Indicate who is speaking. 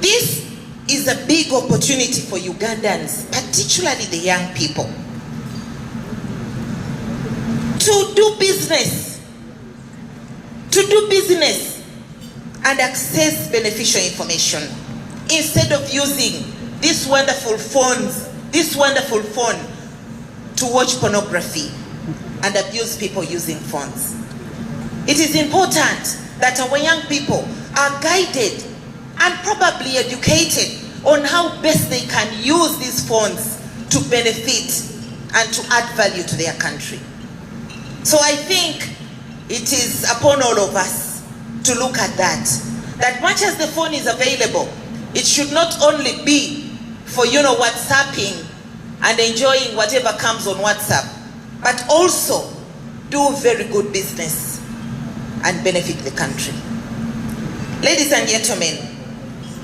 Speaker 1: This is a big opportunity for Ugandans, particularly the young people, to do business and access beneficial information instead of using this wonderful phone to watch pornography and abuse people using phones. It is important that our young people are guided and probably educated on how best they can use these phones to benefit and to add value to their country. So I think it is upon all of us to look at that much as the phone is available, it should not only be for, WhatsApping and enjoying whatever comes on WhatsApp, but also do very good business and benefit the country. Ladies and gentlemen,